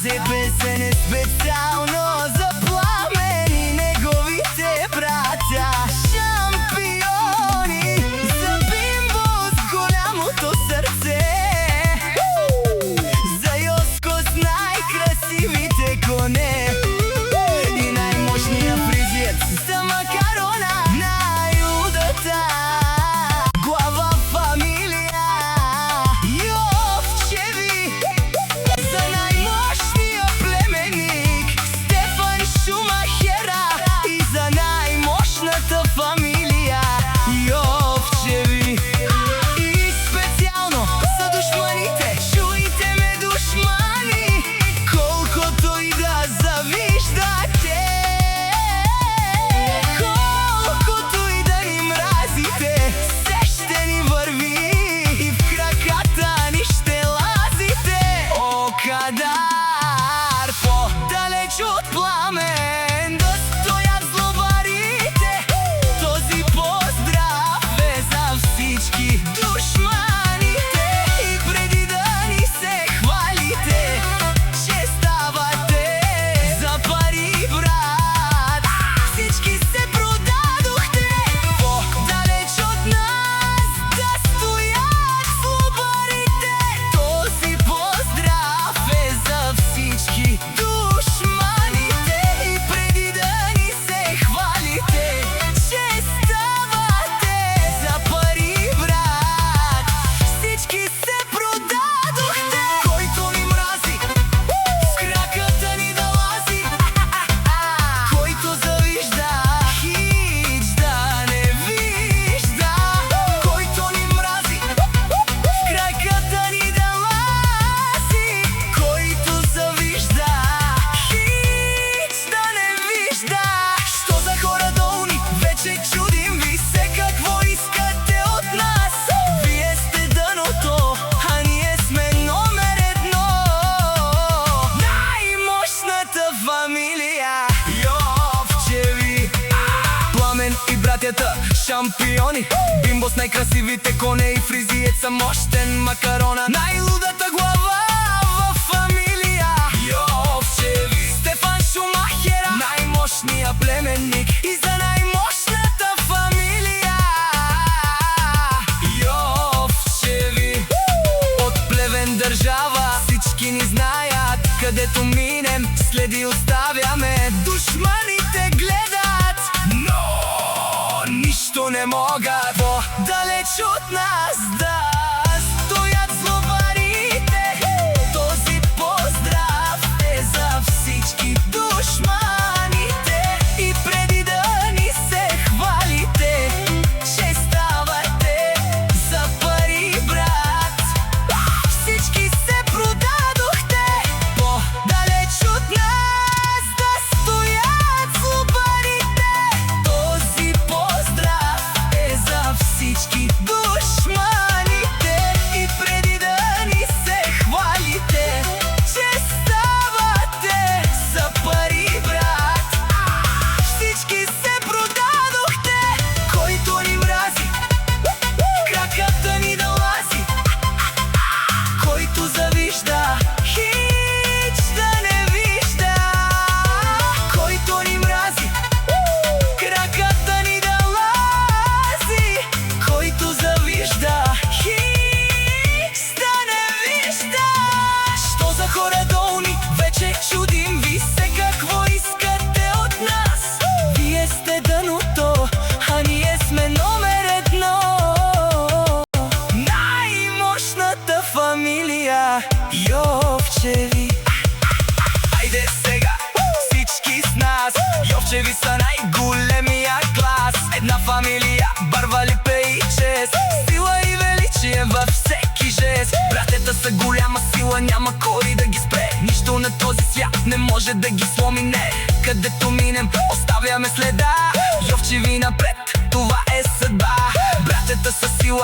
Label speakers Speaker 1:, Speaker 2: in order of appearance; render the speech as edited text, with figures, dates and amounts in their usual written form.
Speaker 1: Записан е специално за Пламен и неговите братя шампиони, за Бимбо с голямото сърце, за Йоско с най-красивите коне и най-мощния фризиец, за Макарона на Юдата. Глава фамилия Йовчеви, за най-мощния племенник Стефан Шумахера и за най-мощната фамилия Йовчеви. И специално за душманите, чуйте ме, душмани, колкото и да завиждате, колкото и да ни мразите, все ще ни върви и в краката ни ще лазите. О, Кадар, по-далеч от Пламен да стоят злобарите, този поздрав е за всички душманите. И преди да ни се хвалите, че ставате за пари, брат, всички се продадохте. По-далеч от нас да стоят злобарите, този поздрав е за всички душманите. И преди да ни се хвалите, че ставате за пари, брат, всички се продадохте. Който ни мрази, с краката ни да лази, който завижда, хич да не вижда. Който ни мрази, с краката ни да лази, който завижда, хич да не вижда. Що за хора долни, вече чудим ви се, какво искате от нас? Вие сте дъното, а ние сме номер едно, най-мощната фамилия Йовчеви. Пламен и братята шампиони, Бимбо с най-красивите коне и фризиеца мощен, Макарона най-лудата глава в фамилия Йовчеви. Стефан Шумахера, най-мощния племенник и за най-мощната фамилия Йовчеви. От Плевен държава всички ни знаят, където минем следи оставяме. Душманите гледат, но нищо не могат по-далеч от нас да стоят злобарите. Този поздрав е за всички душманите. И преди да ни се хвалите, че ставате за пари, брат, всички се продадохте. По-далеч от нас да стоят злобарите, този поздрав е за всички душманите. И преди да ни се хвалите, че ставате за пари, брат, всички се продадохте. Който ни мрази, краката ни да лази, който завижда, хич да не вижда. Който ни мрази, краката ни да лази, който завижда, хич да не вижда. Що за хора долни, вече чудим ви се, какво искате от нас? Вие сте дъното, а ние сме номер едно, най-мощната фамилия Йовчеви. Айде сега всички с нас, Йовчеви са най-големия клас. Една фамилия, барва, липе и чест, сила и величие във всеки жест. Братята са голяма сила, няма кой да ги спре. Нищо на този свят не може да ги сломи, не. Където минем, оставяме следа. Йовчеви напред, това е съдба. Братята са сила.